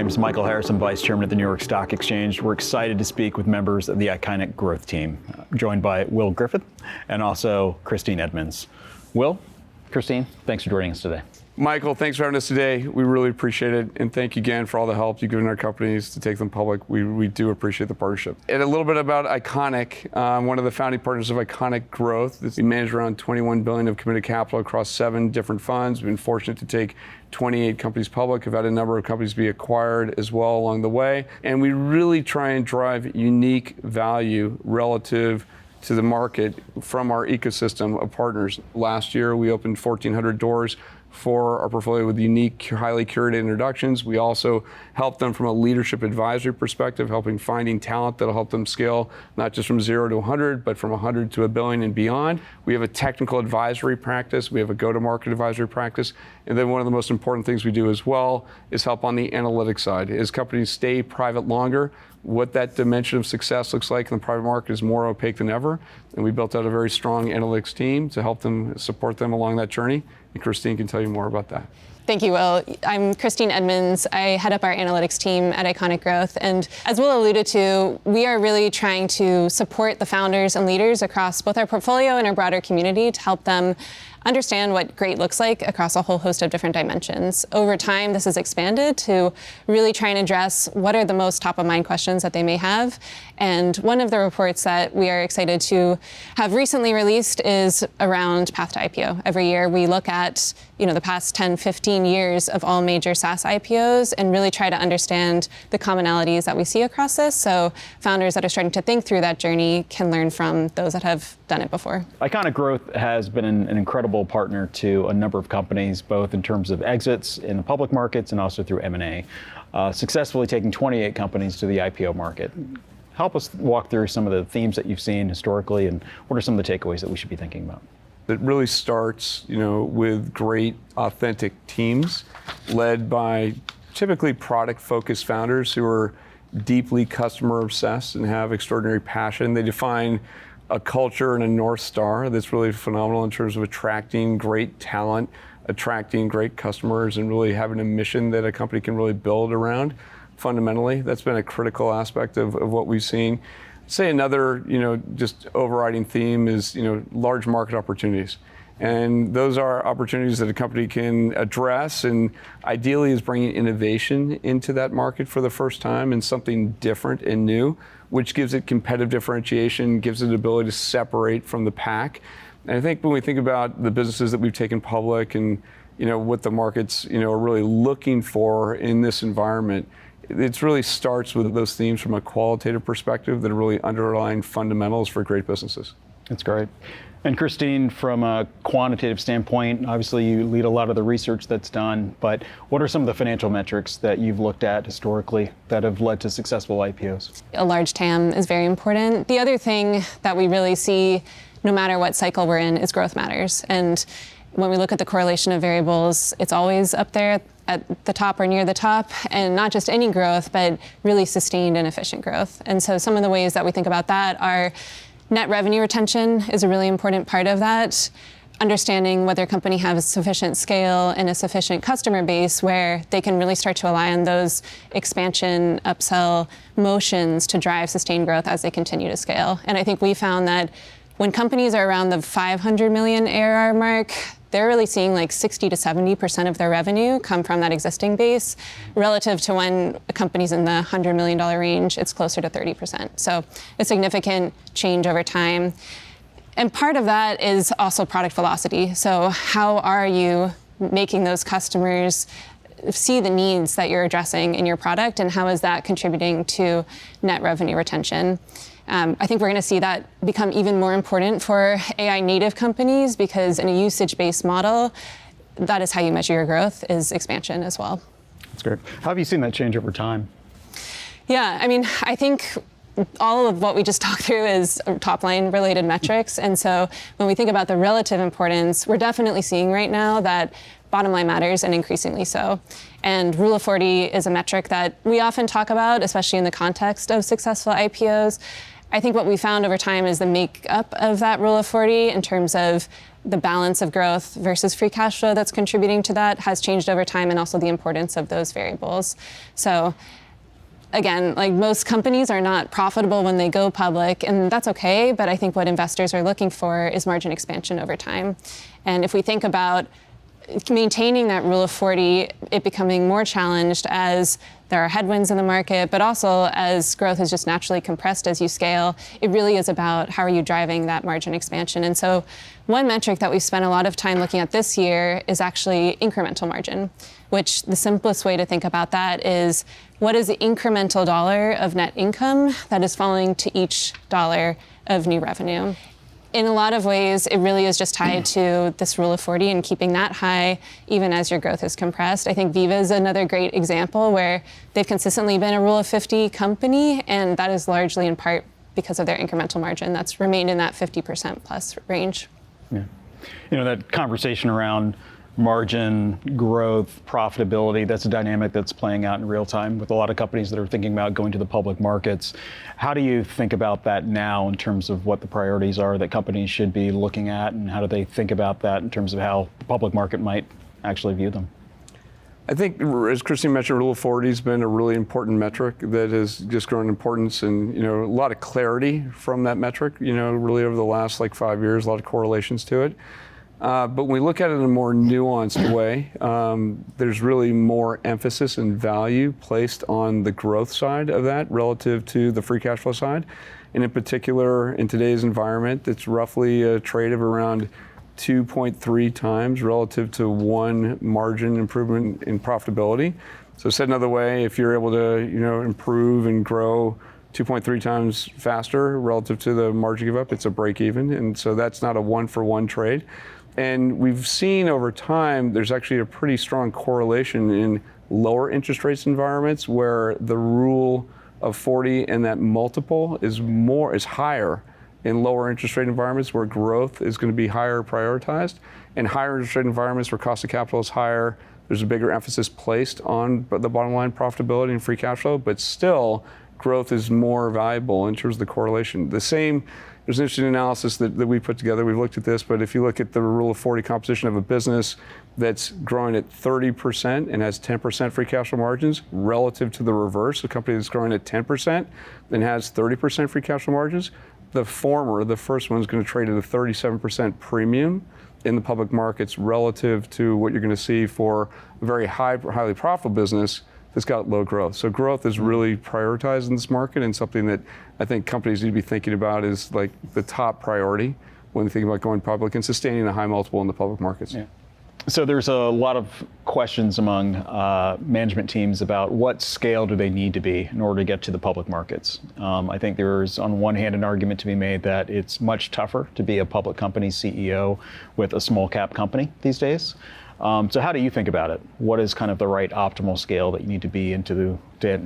name is Michael Harrison, Vice Chairman at the New York Stock Exchange. We're excited to speak with members of the ICONIQ growth team, joined by Will Griffith and also Christine Edmonds. Will, Christine, thanks for joining us today. Michael, thanks for having us today. We really appreciate it. And thank you again for all the help you've given our companies to take them public. We do appreciate the partnership. And a little bit about ICONIQ, one of the founding partners of ICONIQ Growth. We manage around $21 billion of committed capital across 7 different funds. We've been fortunate to take 28 companies public. We've had a number of companies be acquired as well along the way. And we really try and drive unique value relative to the market from our ecosystem of partners. Last year, we opened 1,400 doors for our portfolio with unique, highly curated introductions. We also help them from a leadership advisory perspective, helping finding talent that'll help them scale, not just from 0 to 100, but from 100 to $1 billion and beyond. We have a technical advisory practice. We have a go-to-market advisory practice. And then one of the most important things we do as well is help on the analytics side. As companies stay private longer, what that dimension of success looks like in the private market is more opaque than ever. And we built out a very strong analytics team to help them, support them along that journey. And Christine can tell you more about that. Thank you, Will. I'm Christine Edmonds. I head up our analytics team at ICONIQ Growth. And as Will alluded to, we are really trying to support the founders and leaders across both our portfolio and our broader community to help them understand what great looks like across a whole host of different dimensions. Over time, this has expanded to really try and address what are the most top of mind questions that they may have. And one of the reports that we are excited to have recently released is around path to IPO. Every year we look at the past 10, 15 years of all major SaaS IPOs and really try to understand the commonalities that we see across this. So founders that are starting to think through that journey can learn from those that have done it before. ICONIQ Growth has been an incredible partner to a number of companies, both in terms of exits in the public markets and also through M&A, successfully taking 28 companies to the IPO market. Help us walk through some of the themes that you've seen historically, and what are some of the takeaways that we should be thinking about? It really starts, with great, authentic teams led by typically product-focused founders who are deeply customer-obsessed and have extraordinary passion. They define a culture and a North Star that's really phenomenal in terms of attracting great talent, attracting great customers, and really having a mission that a company can really build around. Fundamentally, that's been a critical aspect of what we've seen. I'd say another, just overriding theme is, large market opportunities. And those are opportunities that a company can address, and ideally is bringing innovation into that market for the first time and something different and new, which gives it competitive differentiation, gives it the ability to separate from the pack. And I think when we think about the businesses that we've taken public and what the markets are really looking for in this environment, it really starts with those themes from a qualitative perspective that are really underlying fundamentals for great businesses. That's great. And Christine, from a quantitative standpoint, obviously you lead a lot of the research that's done, but what are some of the financial metrics that you've looked at historically that have led to successful IPOs? A large TAM is very important. The other thing that we really see, no matter what cycle we're in, is growth matters. And when we look at the correlation of variables, it's always up there at the top or near the top, and not just any growth, but really sustained and efficient growth. And so some of the ways that we think about that are net revenue retention is a really important part of that. Understanding whether a company has sufficient scale and a sufficient customer base where they can really start to rely on those expansion, upsell motions to drive sustained growth as they continue to scale. And I think we found that when companies are around the 500 million ARR mark, they're really seeing like 60 to 70% of their revenue come from that existing base, relative to when a company's in the $100 million range, it's closer to 30%. So a significant change over time. And part of that is also product velocity. So how are you making those customers see the needs that you're addressing in your product, and how is that contributing to net revenue retention? I think we're going to see that become even more important for AI native companies, because in a usage-based model, that is how you measure your growth, is expansion as well. That's great. How have you seen that change over time? Yeah, I think all of what we just talked through is top line related metrics. And so when we think about the relative importance, we're definitely seeing right now that bottom line matters, and increasingly so. And Rule of 40 is a metric that we often talk about, especially in the context of successful IPOs. I think what we found over time is the makeup of that Rule of 40 in terms of the balance of growth versus free cash flow that's contributing to that has changed over time, and also the importance of those variables. So again, like most companies are not profitable when they go public, and that's okay, but I think what investors are looking for is margin expansion over time. And if we think about maintaining that Rule of 40, it becoming more challenged as there are headwinds in the market, but also as growth is just naturally compressed as you scale, it really is about how are you driving that margin expansion. And so one metric that we've spent a lot of time looking at this year is actually incremental margin, which the simplest way to think about that is what is the incremental dollar of net income that is falling to each dollar of new revenue. In a lot of ways, it really is just tied to this Rule of 40 and keeping that high even as your growth is compressed. I think Viva is another great example where they've consistently been a Rule of 50 company, and that is largely in part because of their incremental margin that's remained in that 50% plus range. Yeah. You know, that conversation around margin, growth, profitability, that's a dynamic that's playing out in real time with a lot of companies that are thinking about going to the public markets. How do you think about that now in terms of what the priorities are that companies should be looking at, and how do they think about that in terms of how the public market might actually view them? I think, as Christine mentioned, Rule of 40 has been a really important metric that has just grown in importance, and a lot of clarity from that metric, really over the last 5 years, a lot of correlations to it. But when we look at it in a more nuanced way, there's really more emphasis and value placed on the growth side of that relative to the free cash flow side. And in particular, in today's environment, it's roughly a trade of around 2.3 times relative to one margin improvement in profitability. So said another way, if you're able to improve and grow 2.3 times faster relative to the margin give up, it's a break even. And so that's not a one-for-one trade. And we've seen over time, there's actually a pretty strong correlation in lower interest rates environments where the Rule of 40 and that multiple is higher in lower interest rate environments where growth is going to be higher prioritized. In higher interest rate environments where cost of capital is higher, there's a bigger emphasis placed on the bottom line profitability and free cash flow, but still growth is more valuable in terms of the correlation. There's an interesting analysis that we put together. We've looked at this, but if you look at the Rule of 40 composition of a business that's growing at 30% and has 10% free cash flow margins relative to the reverse, a company that's growing at 10% and has 30% free cash flow margins, the first one is going to trade at a 37% premium in the public markets relative to what you're going to see for a very highly profitable business that's got low growth. So growth is really prioritized in this market, and something that I think companies need to be thinking about is the top priority when they think about going public and sustaining a high multiple in the public markets. Yeah. So there's a lot of questions among management teams about what scale do they need to be in order to get to the public markets. I think there's, on one hand, an argument to be made that it's much tougher to be a public company CEO with a small cap company these days. So how do you think about it? What is kind of the right optimal scale that you need to be in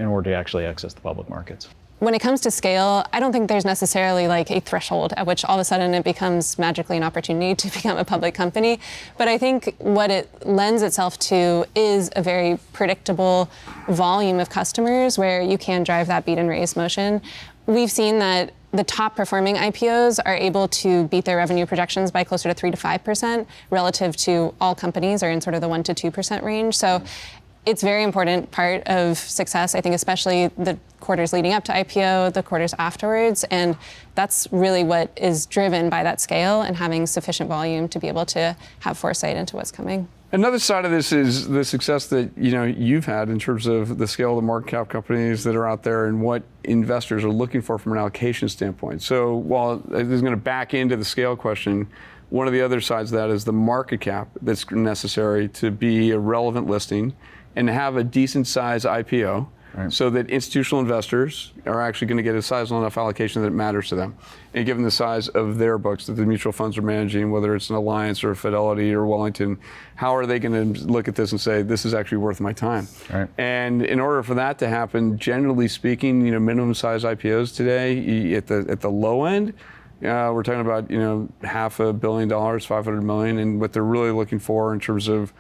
order to actually access the public markets? When it comes to scale, I don't think there's necessarily a threshold at which all of a sudden it becomes magically an opportunity to become a public company. But I think what it lends itself to is a very predictable volume of customers where you can drive that beat and raise motion. We've seen that the top performing IPOs are able to beat their revenue projections by closer to 3 to 5% relative to all companies are in sort of the 1 to 2% range. So it's a very important part of success, I think, especially the quarters leading up to IPO, the quarters afterwards. And that's really what is driven by that scale and having sufficient volume to be able to have foresight into what's coming. Another side of this is the success that you've had in terms of the scale of the market cap companies that are out there and what investors are looking for from an allocation standpoint. So while this is going to back into the scale question, one of the other sides of that is the market cap that's necessary to be a relevant listing and have a decent size IPO. Right. So that institutional investors are actually going to get a sizable enough allocation that it matters to them. And given the size of their books that the mutual funds are managing, whether it's an Alliance or a Fidelity or Wellington, how are they going to look at this and say, this is actually worth my time? Right. And in order for that to happen, generally speaking, minimum size IPOs today at the low end, we're talking about $500 million, $500 million, and what they're really looking for in terms of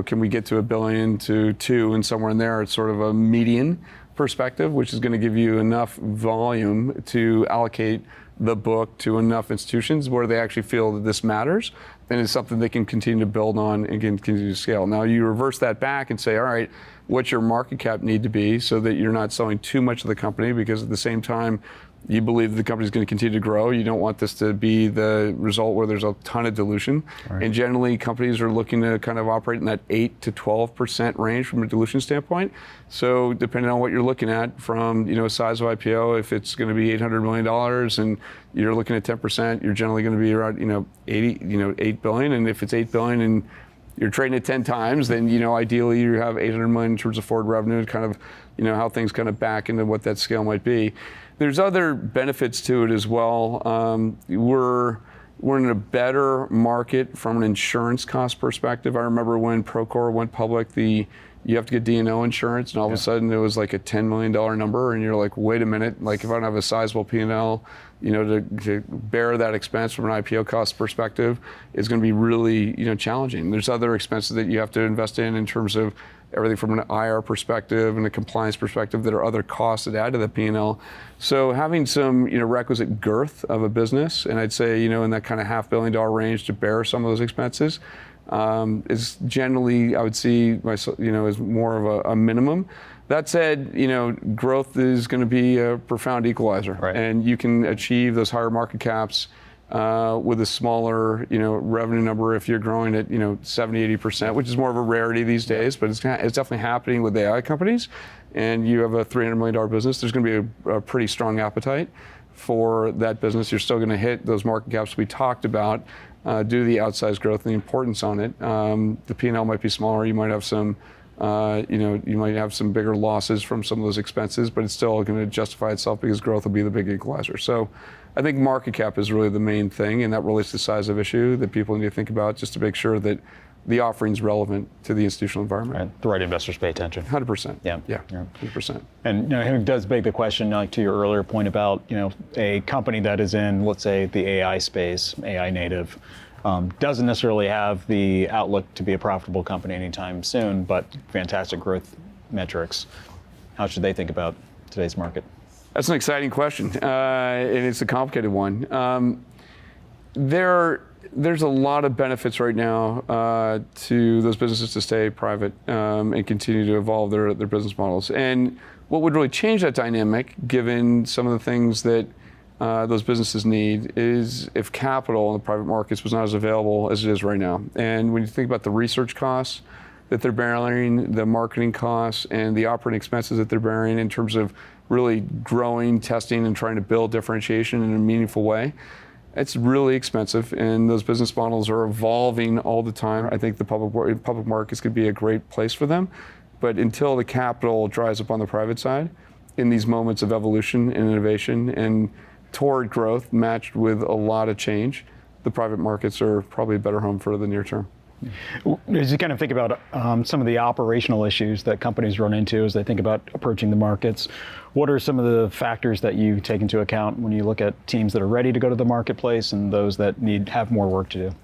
can we get to $1 billion to $2 billion, and somewhere in there, it's sort of a median perspective, which is going to give you enough volume to allocate the book to enough institutions where they actually feel that this matters and it's something they can continue to build on and can continue to scale. Now you reverse that back and say, all right, what's your market cap need to be so that you're not selling too much of the company, because at the same time, you believe the company is going to continue to grow. You don't want this to be the result where there's a ton of dilution. Right. And generally, companies are looking to kind of operate in that 8 to 12% range from a dilution standpoint. So depending on what you're looking at, from size of IPO, if it's going to be $800 million and you're looking at 10%, you're generally going to be around $8 billion. And if it's $8 billion and you're trading at 10 times, then ideally you have $800 million in terms of forward revenue, kind of how things kind of back into what that scale might be. There's other benefits to it as well. We're in a better market from an insurance cost perspective. I remember when Procore went public, you have to get D&O insurance, and all of a sudden it was like a $10 million number, and you're like, wait a minute, like if I don't have a sizable P&L, to bear that expense from an IPO cost perspective is going to be really, challenging. There's other expenses that you have to invest in terms of everything from an IR perspective and a compliance perspective that are other costs that add to the P&L. So having some, requisite girth of a business, and I'd say, in that kind of $500 million range to bear some of those expenses, is generally, I would see myself, as more of a minimum. That said, growth is going to be a profound equalizer, right. And you can achieve those higher market caps with a smaller, revenue number if you're growing at, 70, 80%, which is more of a rarity these days, but it's definitely happening with AI companies. And you have a $300 million business, there's going to be a pretty strong appetite for that business. You're still going to hit those market caps we talked about due to the outsized growth and the importance on it. The P&L might be smaller. You might have some, you might have some bigger losses from some of those expenses, but it's still going to justify itself because growth will be the big equalizer. So I think market cap is really the main thing, and that relates to the size of issue that people need to think about just to make sure that the offering's relevant to the institutional environment. Right. The right investors pay attention. 100%. Yeah. 100%. And it does beg the question, like to your earlier point about, a company that is in, let's say, the AI space, AI native, doesn't necessarily have the outlook to be a profitable company anytime soon, but fantastic growth metrics. How should they think about today's market? That's an exciting question, and it's a complicated one. There's a lot of benefits right now to those businesses to stay private and continue to evolve their business models. And what would really change that dynamic, given some of the things that those businesses need, is if capital in the private markets was not as available as it is right now. And when you think about the research costs that they're bearing, the marketing costs, and the operating expenses that they're bearing in terms of really growing, testing, and trying to build differentiation in a meaningful way, it's really expensive, and those business models are evolving all the time. I think the public markets could be a great place for them, but until the capital dries up on the private side, in these moments of evolution and innovation and toward growth matched with a lot of change, the private markets are probably a better home for the near term. As you kind of think about some of the operational issues that companies run into as they think about approaching the markets, what are some of the factors that you take into account when you look at teams that are ready to go to the marketplace and those that have more work to do?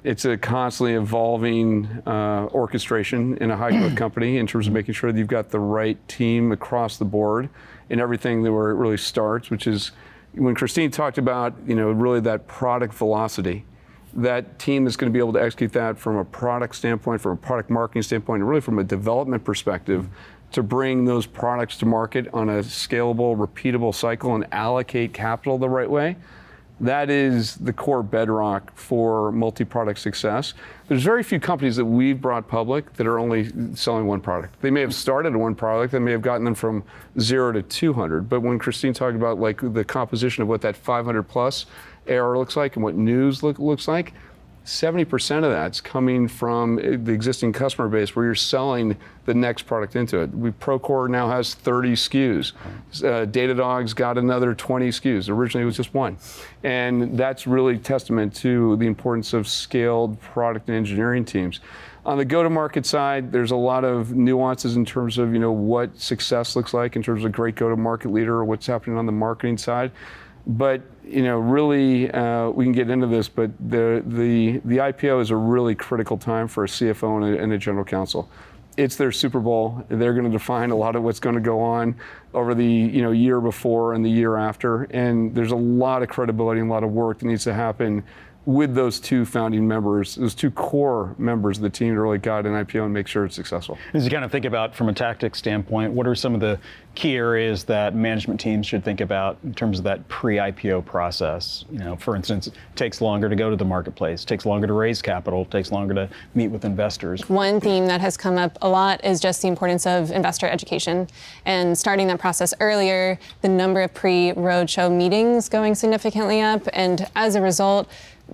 It's a constantly evolving orchestration in a high growth company in terms of making sure that you've got the right team across the board in everything where it really starts, which is when Christine talked about, really that product velocity. That team is going to be able to execute that from a product standpoint, from a product marketing standpoint, and really from a development perspective to bring those products to market on a scalable, repeatable cycle and allocate capital the right way. That is the core bedrock for multi-product success. There's very few companies that we've brought public that are only selling one product. They may have started one product, they may have gotten them from 0 to 200, but when Christine talked about like the composition of what that 500 plus ARR looks like and what news looks like, 70% of that's coming from the existing customer base where you're selling the next product into it. Procore now has 30 SKUs. Datadog's got another 20 SKUs. Originally it was just one. And that's really testament to the importance of scaled product and engineering teams. On the go-to-market side, there's a lot of nuances in terms of what success looks like in terms of a great go-to-market leader or what's happening on the marketing side. But really, we can get into this, but the IPO is a really critical time for a CFO and a general counsel. it's their Super Bowl. They're going to define a lot of what's going to go on over the year before and the year after. And there's a lot of credibility and a lot of work that needs to happen with those two founding members, those two core members of the team to really guide an IPO and make sure it's successful. As you kind of think about from a tactics standpoint, what are some of the key areas that management teams should think about in terms of that pre-IPO process? For instance, it takes longer to go to the marketplace, takes longer to raise capital, takes longer to meet with investors. One theme that has come up a lot is just the importance of investor education and starting that process earlier, the number of pre-roadshow meetings going significantly up, and as a result,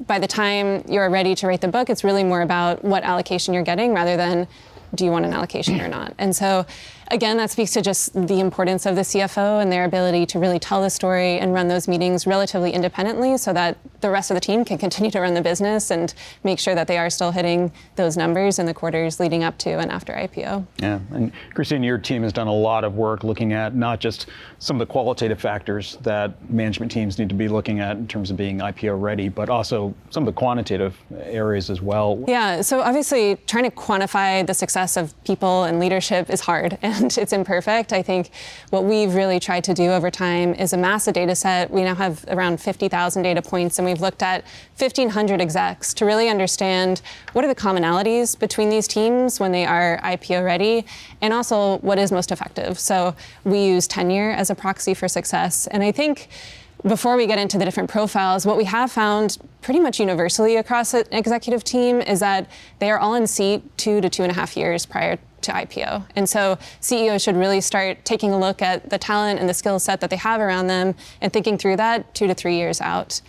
by the time you're ready to write the book, it's really more about what allocation you're getting rather than do you want an allocation or not. And so, again, that speaks to just the importance of the CFO and their ability to really tell the story and run those meetings relatively independently so that the rest of the team can continue to run the business and make sure that they are still hitting those numbers in the quarters leading up to and after IPO. Yeah, and Christine, your team has done a lot of work looking at not just some of the qualitative factors that management teams need to be looking at in terms of being IPO ready, but also some of the quantitative areas as well. Yeah, so obviously trying to quantify the success of people and leadership is hard and it's imperfect. I think what we've really tried to do over time is amass a data set. We now have around 50,000 data points, and we've looked at 1,500 execs to really understand what are the commonalities between these teams when they are IPO ready, and also what is most effective. So we use tenure as a proxy for success. And I think before we get into the different profiles, what we have found pretty much universally across an executive team is that they are all in seat 2 to 2.5 years prior to IPO. And so CEOs should really start taking a look at the talent and the skill set that they have around them and thinking through that 2 to 3 years out.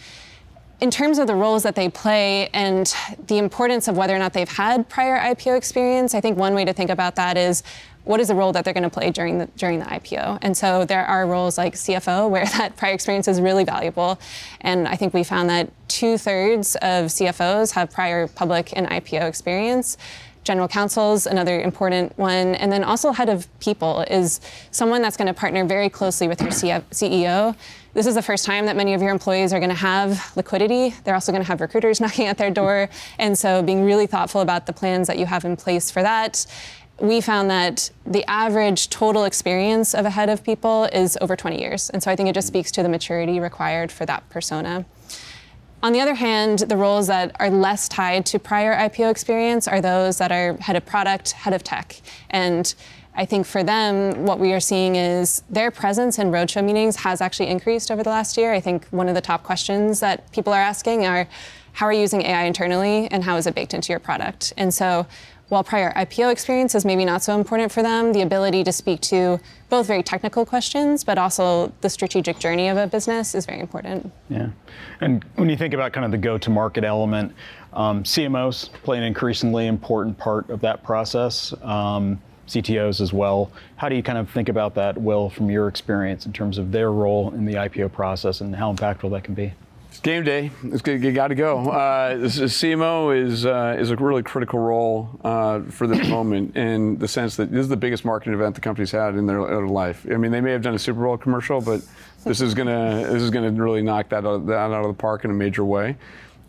In terms of the roles that they play and the importance of whether or not they've had prior IPO experience, I think one way to think about that is what is the role that they're going to play during the IPO? And so there are roles like CFO where that prior experience is really valuable. And I think we found that 2/3 of CFOs have prior public and IPO experience. General counsel is another important one. And then also head of people is someone that's going to partner very closely with your CEO. This is the first time that many of your employees are going to have liquidity. They're also going to have recruiters knocking at their door. And so being really thoughtful about the plans that you have in place for that. We found that the average total experience of a head of people is over 20 years. And so I think it just speaks to the maturity required for that persona. On the other hand, the roles that are less tied to prior IPO experience are those that are head of product, head of tech. And I think for them, what we are seeing is their presence in roadshow meetings has actually increased over the last year. I think one of the top questions that people are asking are, how are you using AI internally and how is it baked into your product? And so while prior IPO experience is maybe not so important for them, the ability to speak to both very technical questions, but also the strategic journey of a business is very important. Yeah, and when you think about kind of the go-to-market element, CMOs play an increasingly important part of that process, CTOs as well. How do you kind of think about that, Will, from your experience in terms of their role in the IPO process and how impactful that can be? It's game day. You got to go. CMO is a really critical role for this moment in the sense that this is the biggest marketing event the company's had in their life. I mean, they may have done a Super Bowl commercial, but this is gonna really knock that out of the park in a major way.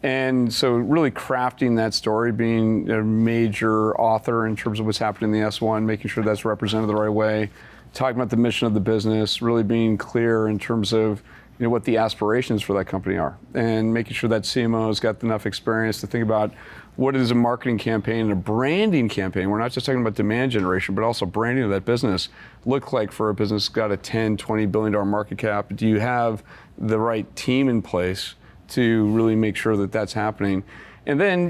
And so really crafting that story, being a major author in terms of what's happening in the S1, making sure that's represented the right way, talking about the mission of the business, really being clear in terms of what the aspirations for that company are, and making sure that CMO has got enough experience to think about what is a marketing campaign and a branding campaign. We're not just talking about demand generation, but also branding of that business look like for a business that's got a $10, $20 billion market cap. Do you have the right team in place to really make sure that that's happening? And then,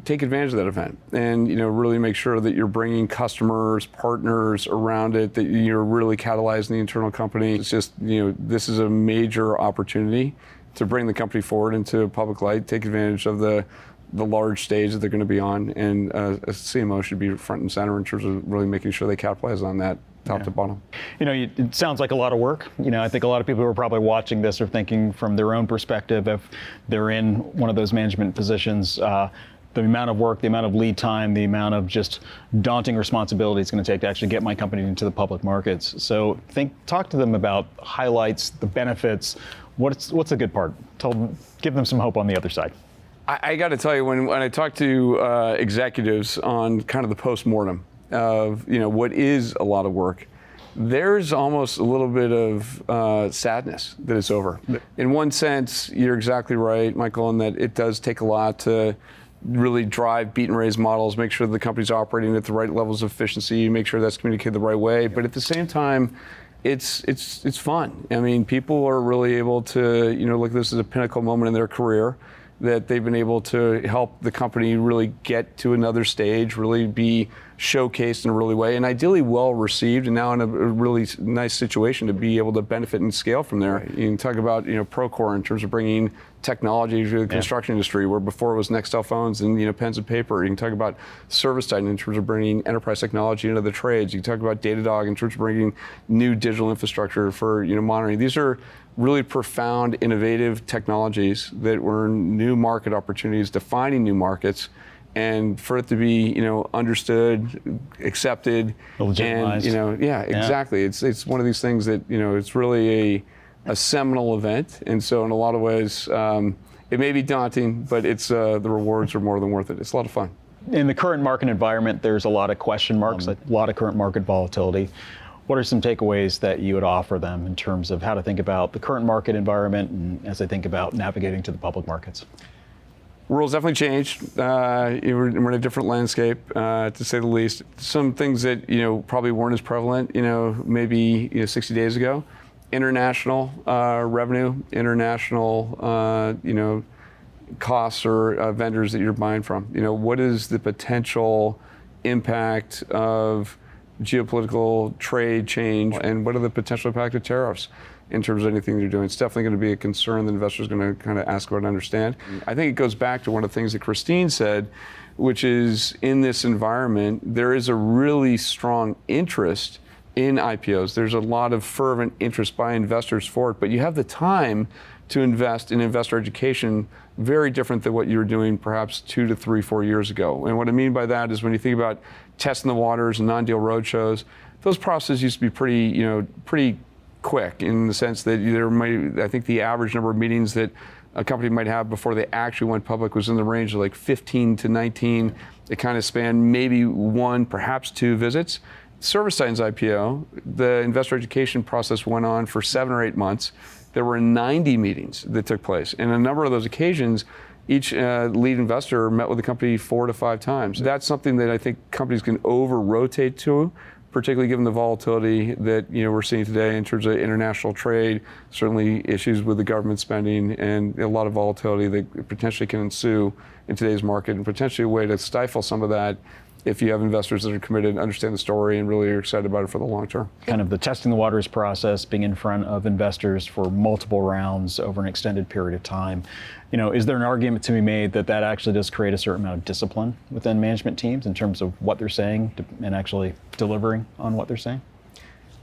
take advantage of that event and, really make sure that you're bringing customers, partners around it, that you're really catalyzing the internal company. It's just, this is a major opportunity to bring the company forward into public light, take advantage of the large stage that they're going to be on. And a CMO should be front and center in terms of really making sure they capitalize on that. Top to bottom. It sounds like a lot of work. I think a lot of people who are probably watching this are thinking from their own perspective, if they're in one of those management positions, the amount of work, the amount of lead time, the amount of just daunting responsibility it's going to take to actually get my company into the public markets. So talk to them about highlights, the benefits. What's a good part? Give them some hope on the other side. I got to tell you, when I talk to executives on kind of the post-mortem, of what is a lot of work, there's almost a little bit of sadness that it's over. In one sense, you're exactly right, Michael, in that it does take a lot to really drive beat and raise models, make sure the company's operating at the right levels of efficiency, make sure that's communicated the right way. But at the same time, it's fun. I mean, people are really able to look at this as a pinnacle moment in their career, that they've been able to help the company really get to another stage, really be showcased in a really way, and ideally well received, and now in a really nice situation to be able to benefit and scale from there. Right. You can talk about Procore in terms of bringing technology to the construction industry, where before it was Nextel phones and pens and paper. You can talk about ServiceTitan in terms of bringing enterprise technology into the trades. You can talk about Datadog in terms of bringing new digital infrastructure for monitoring. These are really profound, innovative technologies that were new market opportunities, defining new markets, and for it to be, understood, accepted, legitimized. And exactly. It's one of these things that it's really a seminal event, and so in a lot of ways, it may be daunting, but it's the rewards are more than worth it. It's a lot of fun. In the current market environment, there's a lot of question marks, a lot of current market volatility. What are some takeaways that you would offer them in terms of how to think about the current market environment and as they think about navigating to the public markets? World's definitely changed. We're in a different landscape, to say the least. Some things that probably weren't as prevalent, maybe 60 days ago. International revenue, international costs or vendors that you're buying from. What is the potential impact of geopolitical trade change, and what are the potential impact of tariffs in terms of anything you're doing? It's definitely going to be a concern that investors are going to kind of ask about and understand. I think it goes back to one of the things that Christine said, which is in this environment, there is a really strong interest in IPOs. There's a lot of fervent interest by investors for it, but you have the time to invest in investor education very different than what you were doing perhaps 2 to 3, 4 years ago. And what I mean by that is when you think about testing the waters and non-deal roadshows, those processes used to be pretty quick in the sense that I think the average number of meetings that a company might have before they actually went public was in the range of like 15 to 19. It kind of spanned maybe 1, perhaps 2 visits. ServiceTitan's IPO, the investor education process went on for 7 or 8 months. There were 90 meetings that took place. And a number of those occasions, each lead investor met with the company 4 to 5 times. That's something that I think companies can over-rotate to, particularly given the volatility that we're seeing today in terms of international trade, certainly issues with the government spending, and a lot of volatility that potentially can ensue in today's market, and potentially a way to stifle some of that if you have investors that are committed, understand the story, and really are excited about it for the long term. Kind of the testing the waters process, being in front of investors for multiple rounds over an extended period of time. Is there an argument to be made that actually does create a certain amount of discipline within management teams in terms of what they're saying and actually delivering on what they're saying?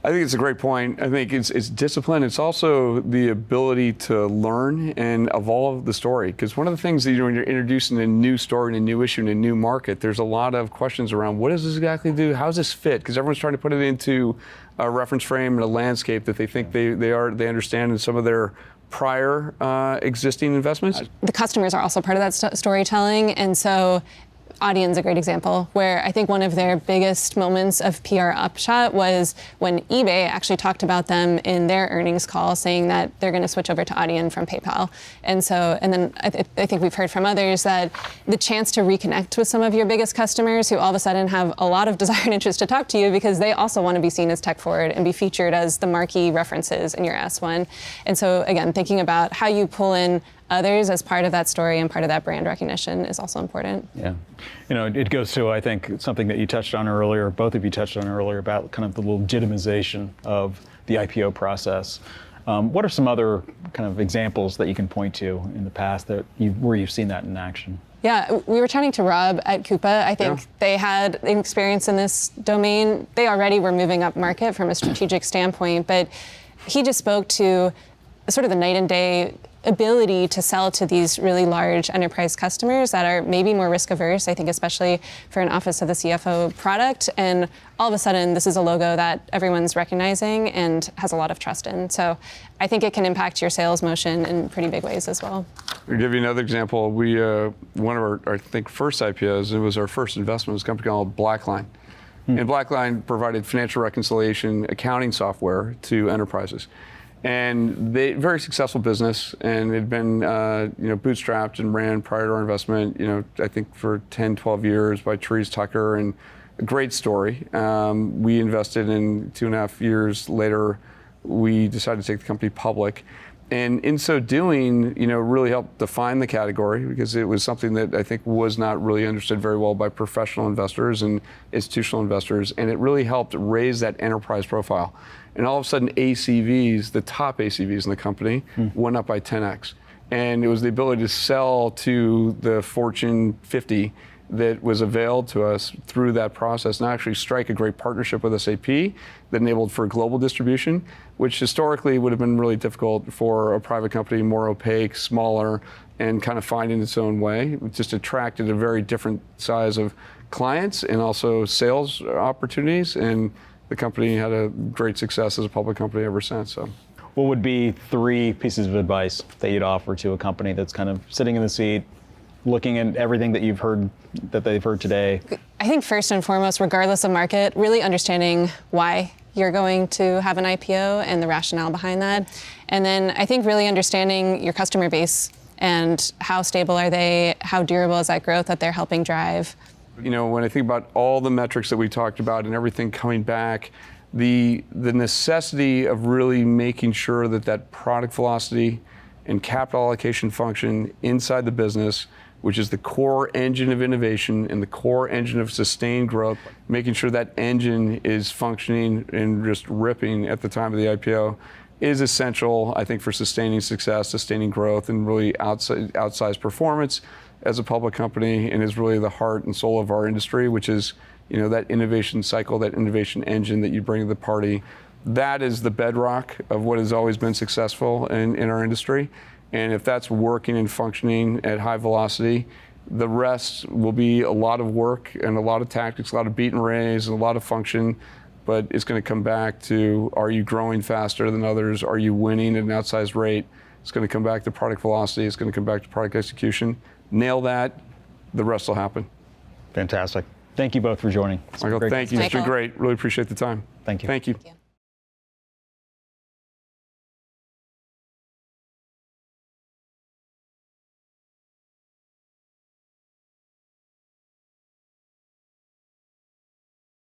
I think it's a great point. I think it's discipline. It's also the ability to learn and evolve the story. Because one of the things that when you're introducing a new story and a new issue in a new market, there's a lot of questions around what does this exactly do? How does this fit? Because everyone's trying to put it into a reference frame and a landscape that they think they understand in some of their prior existing investments. The customers are also part of that storytelling, and so Audion's a great example, where I think one of their biggest moments of PR upshot was when eBay actually talked about them in their earnings call, saying that they're going to switch over to Audion from PayPal. And then I think we've heard from others that the chance to reconnect with some of your biggest customers who all of a sudden have a lot of desire and interest to talk to you because they also want to be seen as tech forward and be featured as the marquee references in your S1. And so again, thinking about how you pull in others as part of that story and part of that brand recognition is also important. Yeah. It goes to, I think, something that you touched on earlier, both of you touched on earlier, about kind of the legitimization of the IPO process. What are some other kind of examples that you can point to in the past where you've seen that in action? Yeah, we were chatting to Rob at Coupa. I think they had an experience in this domain. They already were moving up market from a strategic standpoint, but he just spoke to sort of the night and day ability to sell to these really large enterprise customers that are maybe more risk averse, I think especially for an Office of the CFO product. And all of a sudden, this is a logo that everyone's recognizing and has a lot of trust in. So I think it can impact your sales motion in pretty big ways as well. I'll give you another example. We, one of our, I think, first IPOs, it was our first investment, was a company called Blackline. And Blackline provided financial reconciliation accounting software to enterprises. And they very successful business, and it had been bootstrapped and ran prior to our investment, I think for 10, 12 years by Therese Tucker, and a great story. We invested in 2.5 years later, we decided to take the company public. And in so doing, really helped define the category, because it was something that I think was not really understood very well by professional investors and institutional investors. And it really helped raise that enterprise profile. And all of a sudden, ACVs, the top ACVs in the company, went up by 10x. And it was the ability to sell to the Fortune 50 that was availed to us through that process, and actually strike a great partnership with SAP that enabled for global distribution, which historically would have been really difficult for a private company, more opaque, smaller, and kind of finding its own way. It just attracted a very different size of clients and also sales opportunities, and the company had a great success as a public company ever since. So, What would be 3 pieces of advice that you'd offer to a company that's kind of sitting in the seat, looking at everything that they've heard today? I think first and foremost, regardless of market, really understanding why you're going to have an IPO and the rationale behind that. And then I think really understanding your customer base and how stable are they, how durable is that growth that they're helping drive. When I think about all the metrics that we talked about and everything coming back, the necessity of really making sure that product velocity and capital allocation function inside the business, which is the core engine of innovation and the core engine of sustained growth, making sure that engine is functioning and just ripping at the time of the IPO is essential, I think, for sustaining success, sustaining growth, and really outsized performance as a public company, and is really the heart and soul of our industry, which is that innovation cycle, that innovation engine that you bring to the party. That is the bedrock of what has always been successful in our industry. And if that's working and functioning at high velocity, the rest will be a lot of work and a lot of tactics, a lot of beat and raise, and a lot of function. But it's going to come back to, are you growing faster than others? Are you winning at an outsized rate? It's going to come back to product velocity. It's going to come back to product execution. Nail that, the rest will happen. Fantastic. Thank you both for joining. Michael, thank you. It's been great. Really appreciate the time. Thank you. Thank you. Thank you.